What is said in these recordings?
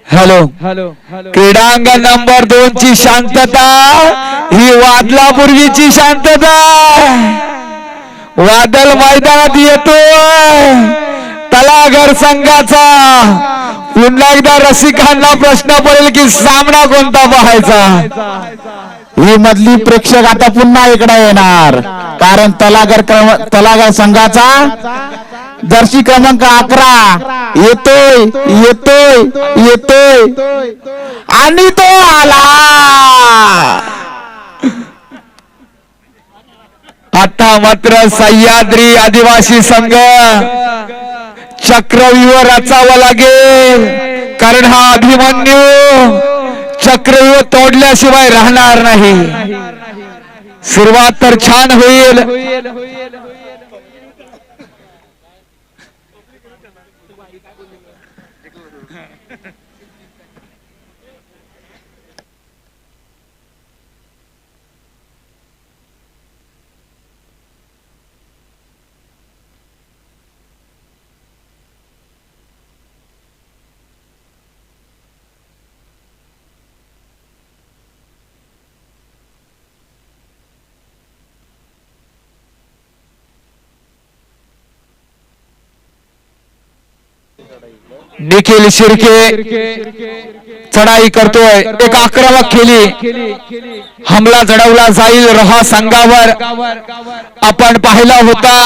Hello क्रीडांगण number 2 ची शांतता ही वादलापूर्वीची शांतता. वादल मैदानात येतोय तलागर संघाचा. पुन्हा एकदा रसिकांना प्रश्न पडेल की सामना कोणता पाहायचा. ही मधली प्रेक्षक आता पुन्हा इकडे येणार कारण तलागर संघाचा जर्सी क्रमांक 11 येतोय येतोय येतोय आणि तो आला. आता मात्र सह्याद्री आदिवासी संघ चक्रव्यूह रचावा लागेल कारण हा अभिमन्यू चक्रव्यूह तोडल्याशिवाय राहणार नाही. सुरुवात तर छान होईल. निखिल शिर्के चढाई करतोय. एक आक्रमक खेळी हमला चढवला जाईल रहा संघावर. आपण पाहिला होता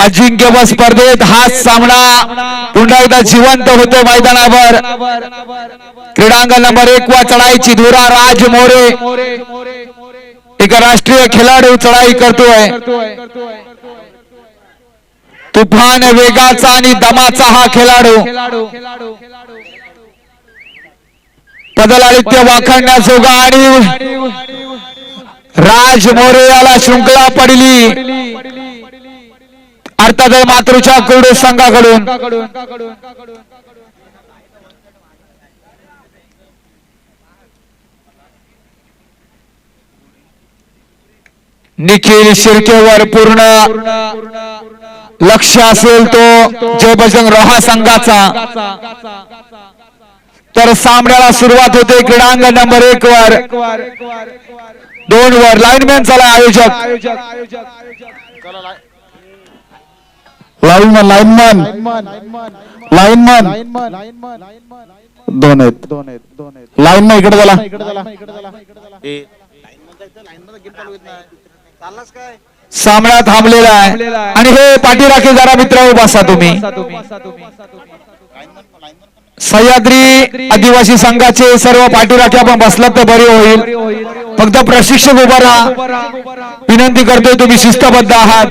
अजिंक्यपद स्पर्धेत हा सामना पुन्हा एकदा जिवंत होतो मैदानावर. क्रीडांगण नंबर 1 वा चढाईची धुरा राज मोरे एक राष्ट्रीय खेळाडू चढाई करतोय. तुफान वेगाचा आणि दमाचा हा खेळाडू. पदलालित्य वाखाणण्याजोगा आणि राज मोरे याला शृंखला पडली अर्थात मातृच्या कुरडू संघाकडून. निखिल शिर्केवर पूर्ण लक्ष असेल तो जय बजरंग रोहा संघाचा. तर सामन्याला सुरुवात होते क्रीडांगण नंबर 1 वर 2 वर लाईनमॅन चला आयोजक. लाईनमन दोन आहेत. लाईनमन इकडे चला. सामना थांबलेला आहे आणि हे पाठीराखे जरा मित्र बसा तुम्ही. सह्याद्री आदिवासी संघाचे सर्व पाठीराखे आपण बसलात तर बरे होईल. फक्त प्रशिक्षक उभा राहा. विनंती करतोय तुम्ही शिस्तबद्ध आहात.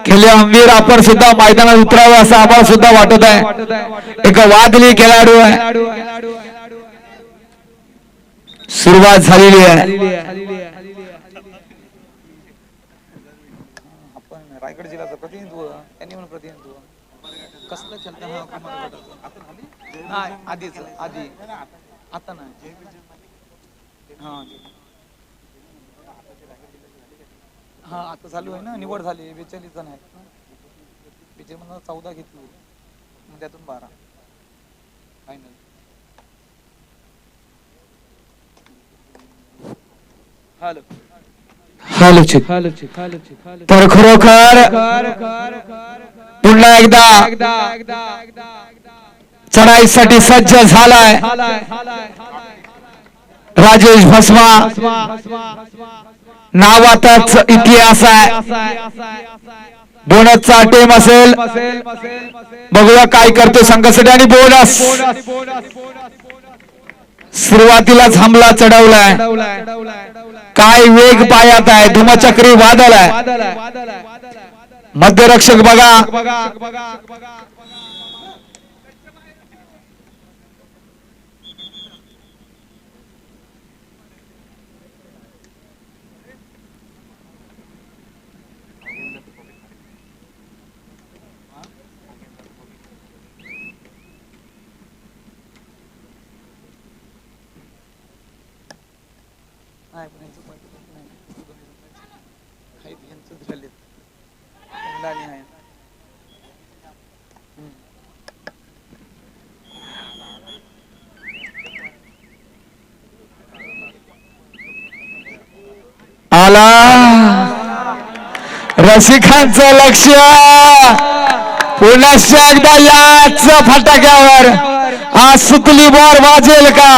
खेळले अंगीर आपण सुद्धा मैदानात उतरावं असं आम्हाला सुद्धा वाटत आहे. एक वादली खेळाडू आहे. सुरुवात झालेली आहे. रायगड जिल्ह्याचं प्रतिनिधित्व त्यांनी म्हणून प्रतिनिधित्व कसलं खेळतं नाही आधीच आधी आता नाही. हा आता चालू आहे ना निवड झाली 42 जण आहेत. बीजेमधून 14 घेतली त्यातून 12 फायनल. तर खरोखर पुन्हा एकदा चढाईसाठी सज्ज झालाय राजेश भस्मा. नावातच इतिहास आहे. बोनसचा टेम असेल बघूया काय करतो संघासाठी. आणि बोनस सुरुवातीलाच हमला चढवलाय. काय वेग पायात आहे. धुमचक्री वादळ आहे. मध्यरक्षक बघा. आला रसिकांचं लक्ष पुन्हा एकदा याच फटाक्यावर हा सुतली बोर वाजेल का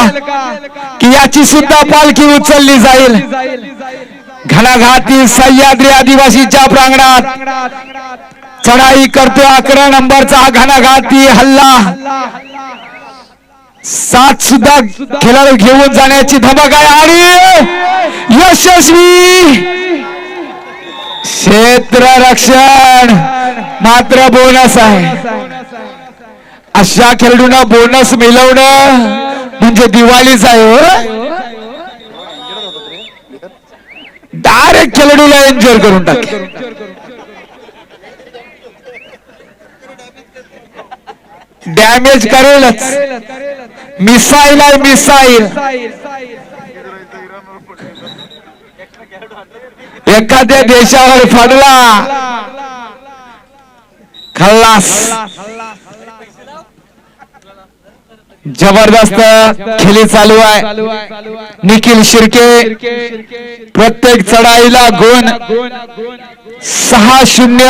की याची सुद्धा पालखी उचलली जाईल. घणाघाती सह्याद्री आदिवासीच्या प्रांगणात चढाई करतो 11 नंबरचा हा घणाघाती हल्ला. 7 सुद्धा खेळाडू घेऊन जाण्याची धमक आहे आणि यशस्वी क्षेत्ररक्षण मात्र बोनस आहे. अशा खेळाडूंना बोनस मिळवणं म्हणजे दिवाळीच आहे. डायरेक्ट खेळाडूला एन्जॉय करून टाक. डॅमेज करेलच. मिसाईल आहे मिसाईल. एखाद्या देशावर पडला खल्लास. जबरदस्त खेळी चालू आहे. निखिल शिर्के प्रत्येक चढाईला गुण 6-0.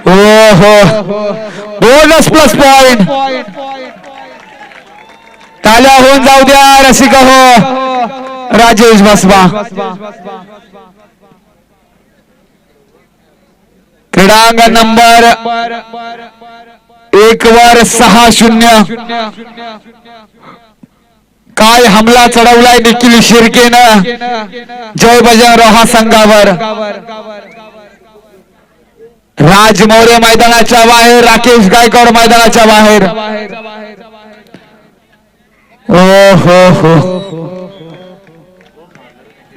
हो बोनस प्लस पॉइंट. ताल्या होऊन जाऊ द्या रसिका हो. राजेश भस्मा क्रीडांगण नंबर 1 वर 6-0. काय हमला चढवलाय निखिल शिर्केनं जय बजरंग रोहा संघावर. राज मौर्य मैदानाच्या बाहेर, राकेश गायकवाड मैदानाच्या बाहेर. ओ हो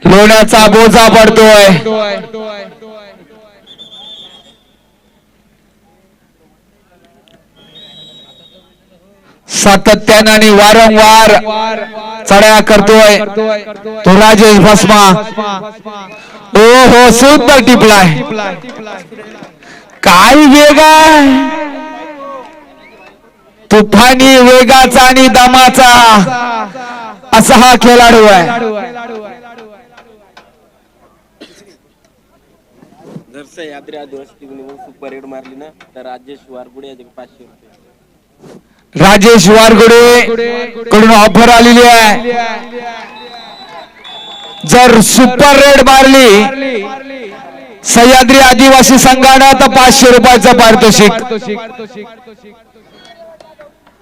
लोण्याचा बोजा पडतोय. सातत्याने आणि वारंवार चढाया करतोय तो राजेश भस्मा. हो सुंदर टिपलाय. काय वेग आहे. तुफानी वेगाचा आणि दमाचा असा हा खेळाडू आहे. जर सह्याद्री आदिवासी सुपर रेड मारली ना तर राजेश वारगुडे 500 रुपये. राजेश वारगुडे कडून ऑफर आलेली आहे. जर सुपर रेड मारली सह्याद्री आदिवासी संघानं तर 500 रुपयाचं पारितोषिक.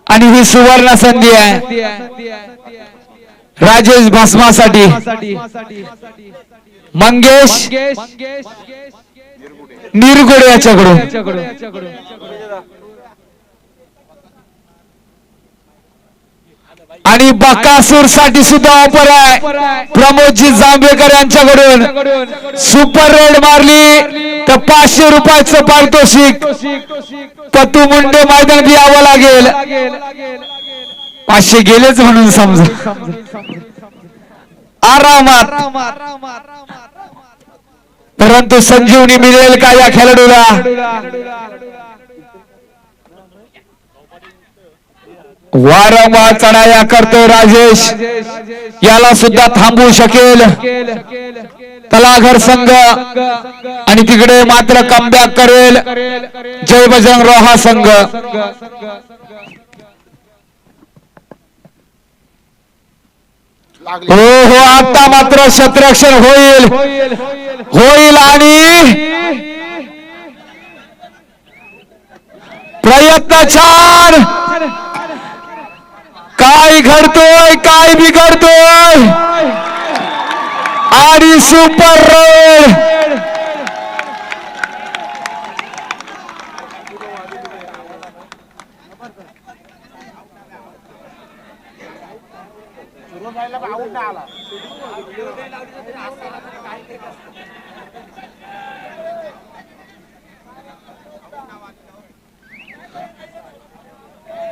आणि ही सुवर्ण संधी आहे राजेश भस्मासाठी. मंगेश निरगुडे याच्याकडून. आणि बकासूर साठी सुद्धा ऑफर आहे. प्रमोदजी जांभेकर यांच्याकडून सुपर रेड मारली तर 500 रुपयाचं पारितोषिक. पतू मुंडे मैदानात यावं लागेल. 500 गेलेच म्हणून समजा. आरामात. परंतु संजीवनी मिळेल का या खेळाडूला. वारंवार चढाया करतो राजेश. याला सुद्धा थांबवू शकेल तलाघर संघ. आणि तिकडे मात्र कमबॅक करेल जय बजरंग रोहा संघ. हो आता मात्र क्षेत्ररक्षण होईल आणि प्रयत्न छान. काय घडतोय काय बिघडतोय आणि सुपर रेड.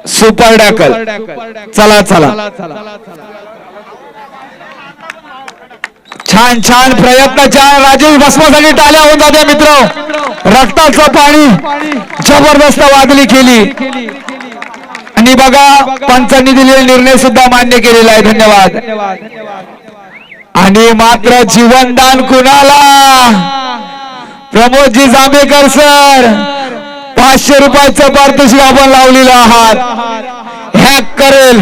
सुपर डॅकल. चला छान प्रयत्न. राजेश भस्मासाठी टाळ्या होऊन जाते मित्र. रक्ताचं पाणी जबरदस्त वादली केली. आणि बघा पंचांनी दिलेला निर्णय सुद्धा मान्य केलेला आहे. धन्यवाद. आणि मात्र जीवनदान कुणाला? प्रमोदजी जांभेकर सर, 500 रुपयाचं पारितोषिक आपण लावलेलं आहात. हॅक करेल.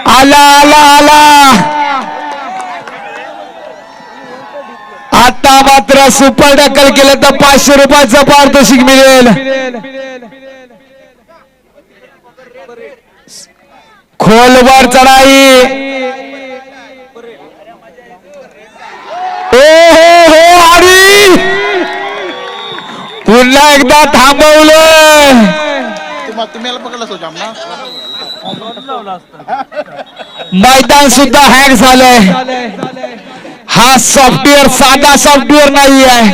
आला आला आला. आता मात्र सुपर टॅकल केलं तर 500 रुपयाचं पारितोषिक मिळेल. खोलवर चढाई. हो हरी, पुन्हा एकदा थांबवलं. मैदान सुद्धा हॅक झालंय. हा सॉफ्टवेअर साधा सॉफ्टवेअर नाही आहे,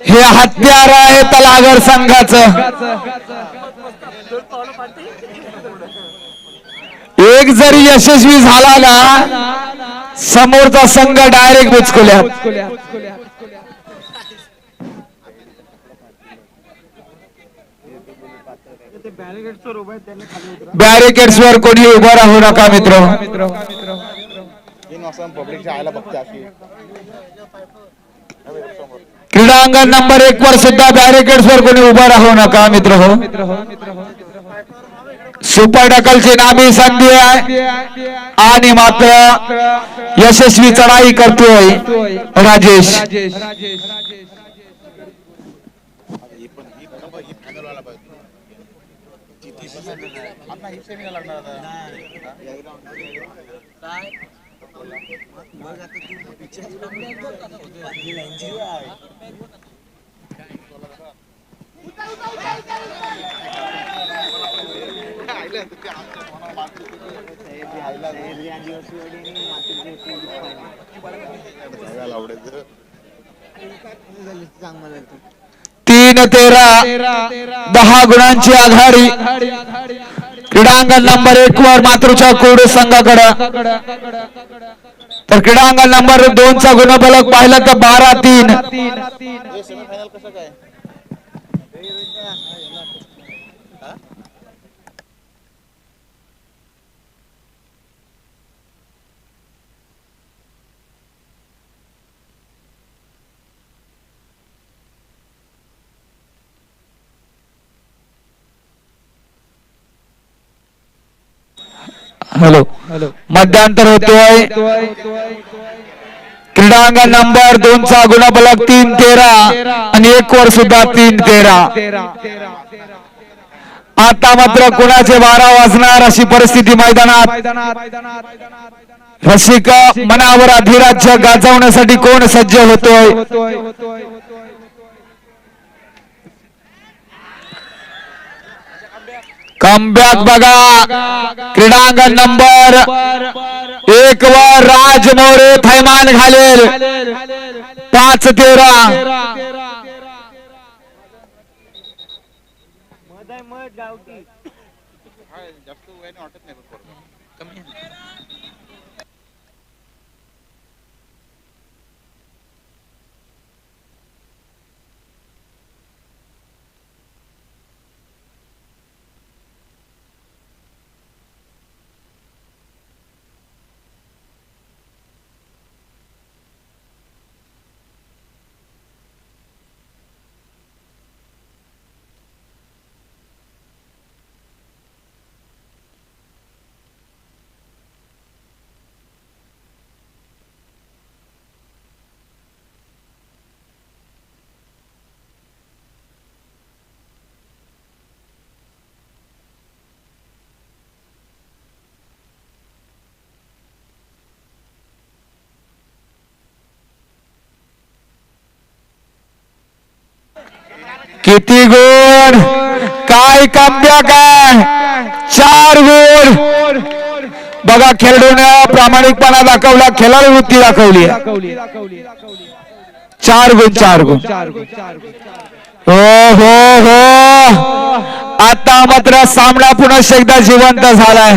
हे हत्यार आहे तलागर संघाचं. एक जरी यशस्वी झाला ना, समोरचा संघ डायरेक्ट बुचकुल्यात. बॅरिकेड्स वर कोणी उभं राहू नका मित्र. क्रीडांगण नंबर 1 वर सुद्धा बॅरिकेड्स वर कोणी उभं राहू नका मित्र. सुपर टॅकलची नामी संधी आहे आणि मात्र यशस्वी चढाई करतोय राजेश. तीन 13 गुणांची आघाडी क्रीडांगण नंबर 1 वर मातृच्या कोड संघाकडे. तर क्रीडांगण नंबर 2 चा गुणफलक पाहिलं तर 12-3. हॅलो, मध्यांतर होतोय. क्रीडांगण नंबर 2 चा गुणफलक 3-13 आणि 1 वर सुद्धा 3-13. आता मात्र कोणाचे 12 वाजणार अशी परिस्थिती मैदानात. रसिक मनावर अधिराज्य गाजवण्यासाठी कोण सज्ज होतोय? कमबॅक बघा. क्रीडांगण नंबर 1 वर राज मोरे थैमान घालेल. 5-13. किती गुण, काय कमबॅक आहे. 4 गुण बघा. खेळाडूने प्रामाणिकपणा दाखवला, खेळाडू वृत्ती दाखवली. 4 गुण 4 गुण. हो हो हो. आता मात्र सामना पुन्हा एकदा जिवंत झालाय.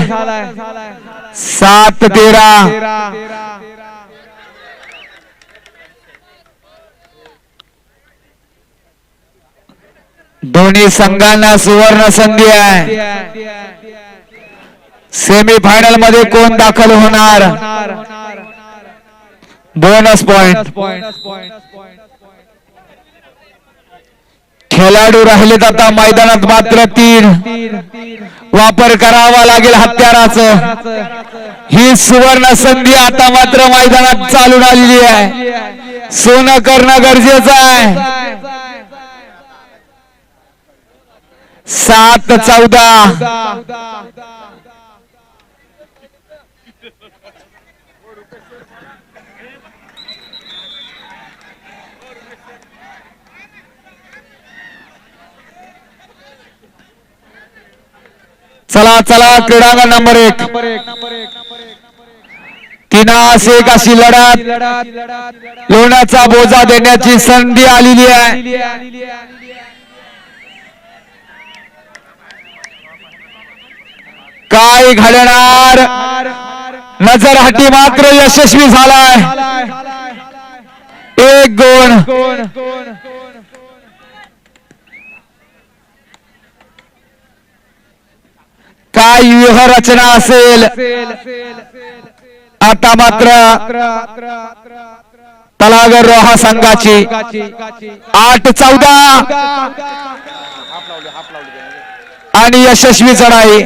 7-13. दोन्ही संघांना सुवर्ण संधी आहे. सेमी फायनल मध्ये कोण दाखल होणार? Bonus point. खेळाडू राहिलेत आता मैदानात मात्र 3. वापर करावा लागेल हत्याराचं. ही सुवर्ण संधी आता मात्र मैदानात चालून आलेली आहे. सोनं करणं गरजेचं आहे. 7-14. चला चला क्रीडांगण नंबर 1. 3-1 अशी लढत. लोण्याचा बोजा देण्याची संधी आलेली आहे. काय घडणार? नजरहटी मात्र यशस्वी झालाय. 1 गुण. काय व्यूहरचना असेल? आता मात्र तलागर रोहा संघाची 8-14 आणि यशस्वी चढाई.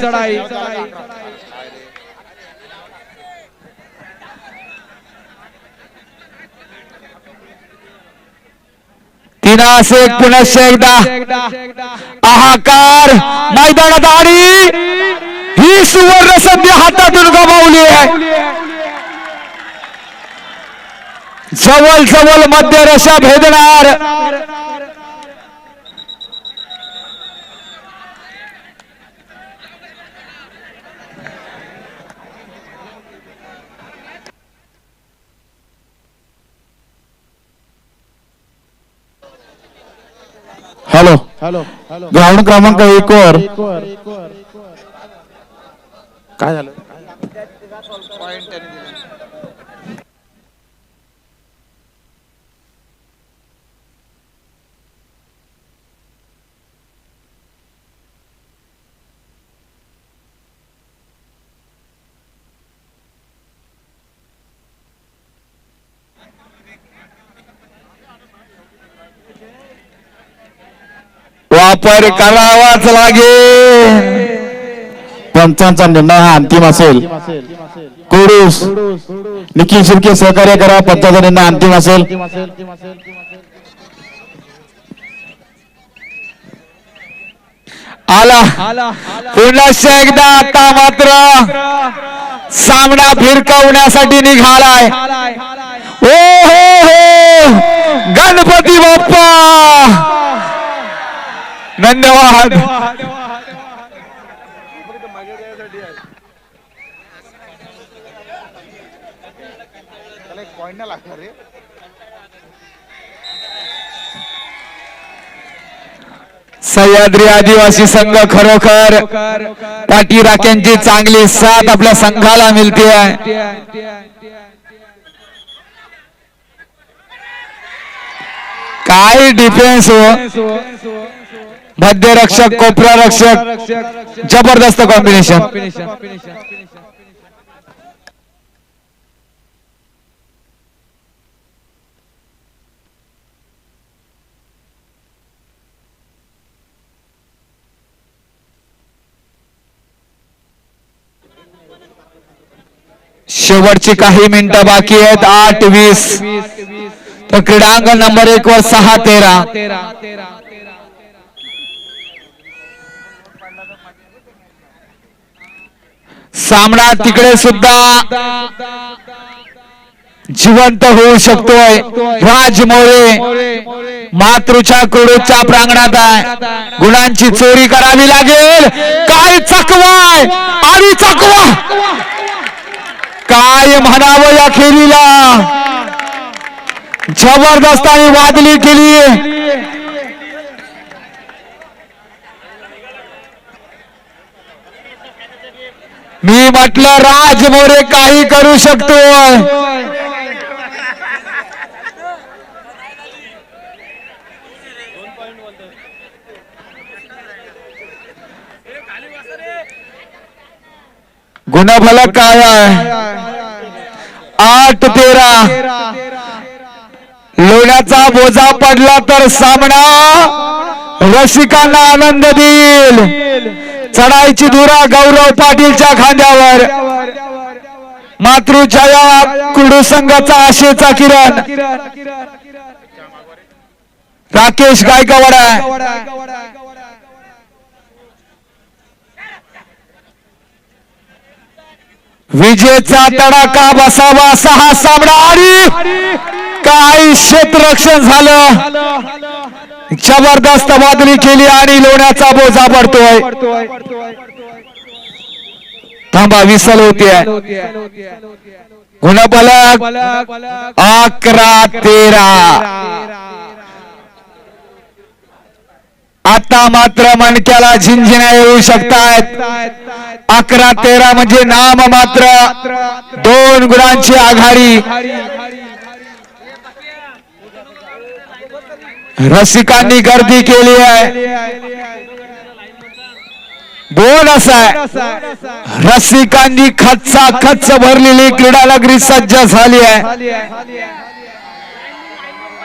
असे पुनश्च एकदा हाहाकार मैदानात आणि ही सुवर्ण संधी हातातून गमावली आहे. जवळ जवळ मध्यरेषा भेदणार. हॅलो ग्राउंड क्रमांक 1 वर काय झालं? वापर करावाच लागेल. पंचांचा निर्णय हा अंतिम असेल. कोडूस निखिल शिर्के सहकार्य करा. पंचांचा निर्णय अंतिम असेल. आला पुन्हा एकदा आता मात्र सामना फिरकवण्यासाठी निघालाय. ओ हो गणपती बाप्पा धन्यवाद. सह्याद्री आदिवासी संघ खरोखर पाठी राख्यांची चांगली साथ आपल्या संघाला मिळते आहे. काय डिफेन्स हो. मध्यरक्षक कोपरा रक्षक जबरदस्त कॉम्बिनेशन. शेवटची काही मिनिटं बाकी आहेत. 8-20 तर क्रीडांगण नंबर 1 वर 6-13. सामना तिकडे सुद्धा जिवंत होऊ शकतोय. राज मोरे मातृच्या कुडूच्या प्रांगणात आहे. गुणांची चोरी करावी लागेल. काय चकवाय आणि चकवा काय म्हणावं या खेळीला. जबरदस्त आणि वादली केली. मी म्हटलं राज मोरे काही करू शकतो. गुणफलक काय आहे? 8-13. लोण्याचा बोजा पडला तर सामना रसिकांना आनंद देईल. चढाईची धुरा गौरव पाटीलच्या खांद्यावर. मातृछाया कुडू संघाचा आशेचा किरण राकेश गायकवाड आहे. विजेचा तडाखा बसावा असा हा सामना आणि काय क्षेत्ररक्षण झालं. जबरदस्त बादली केली आणि लोण्याचा बोजा पडतोय. थांबा विसल होते. गुणफलक 11-13. आता मात्र मणक्याला झिंझिण्या येऊ शकतायत. 11-13 म्हणजे नाम मात्र 2 गुणांची आघाडी. रसिकांनी गर्दी केली आहे. बोनस आहे. रसिकांनी खच भरलेली क्रीडा नगरी सज्ज झाली आहे.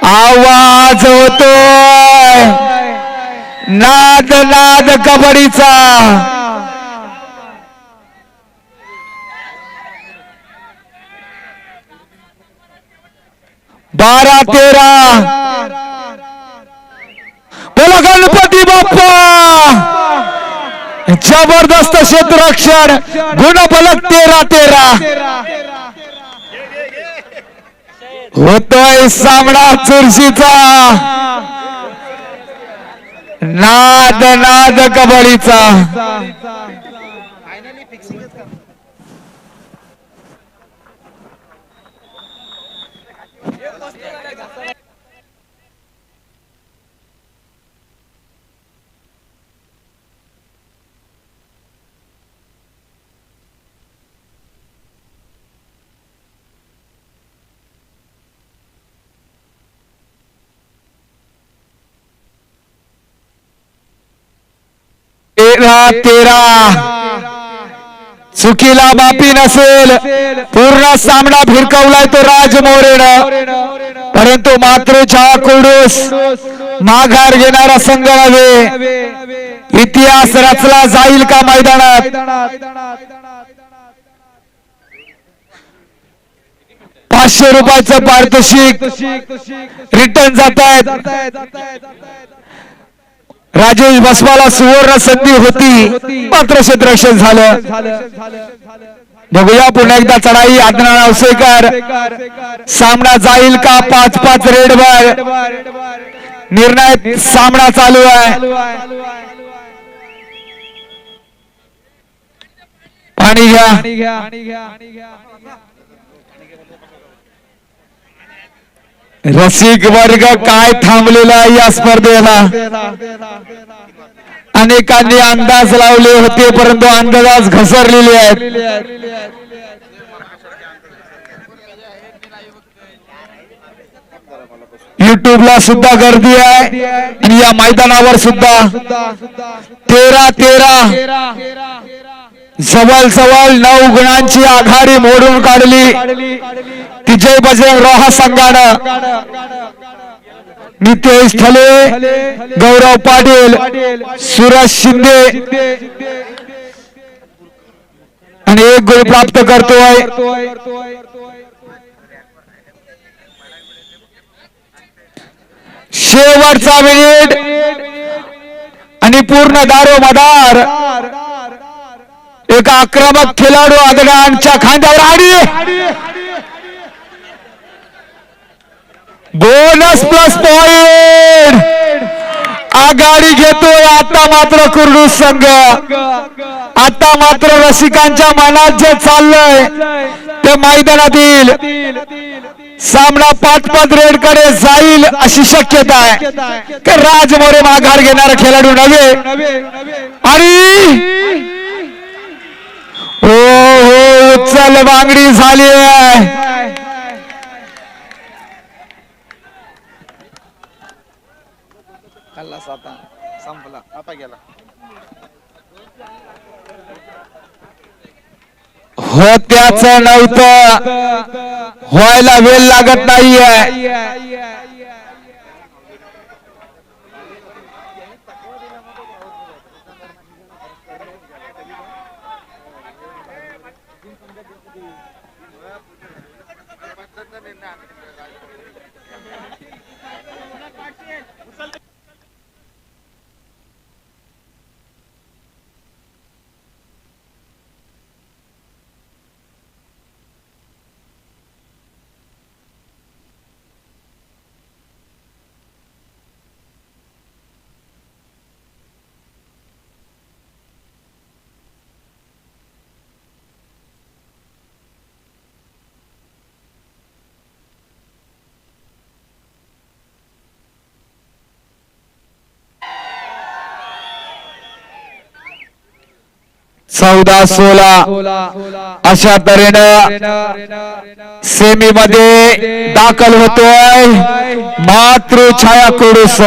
आवाज होतोय नाद नाद कबड्डीचा. 12-13. बोला गणपती बाप्पा. जबरदस्त क्षेत्ररक्षण. गुणफलक 13-13. होतोय सामना चुरशीचा. नाद नाद कबड्डीचा. चुकीला माफी नसेल. पूर्ण सामना फिरकवलाय तो राज मोरेनं. परंतु मातृछा कुडूस माघार घेणारा संघ नव्हे. इतिहास रचला जाईल का मैदानात? 500 रुपयाचं पारितोषिक रिटर्न जात आहेत. राजेश बसवाला सुवर्ण संधी होती मात्र क्षेत्ररक्षण झालं. बघूया पुन्हा एकदा चढाई. आदनान अवसेकर. सामना जाईल का? 5-5 रेडवर निर्णय सामना चालू आहे. पाणी घ्या. रसिक वर्ग काय थांबलेला या स्पर्धेला. अनेकांनी अंदाज लावले होते परंतु अंदाज घसरलेले आहेत. युट्यूबला सुद्धा गर्दी आहे आणि या मैदानावर सुद्धा. 13-13 जवळ 9 गुणांची आघाडी मोडून काढली विजय बजरंग रोहा संघानं. नितेश थले, गौरव पाटील, सूरज शिंदे आणि 1 गुण प्राप्त करतोय. शेवटचा मिनिट आणि पूर्ण दारोमदार. एक आक्रमक खेळाडू आदनांच्या खांद्यावर आली. बोनस प्लस पॉइंट आघाडी घेतोय आता मात्र कुर्डू संघ. आता मात्र रसिकांच्या मनात जे चाललंय ते मैदानातील सामना 5-5 रेड कडे जाईल अशी शक्यता आहे. की राज मोरे माघार घेणारा खेळाडू नव्हे. आणि हो चल बांगडी झाली आहे. संपला आता गेला. होत्याच नव्हतं, व्हायला वेळ लागत नाहीये. चौदा 16 अशा तऱ्हेनं सेमी मध्ये दाखल होतोय मातृछाया कोडू संघ.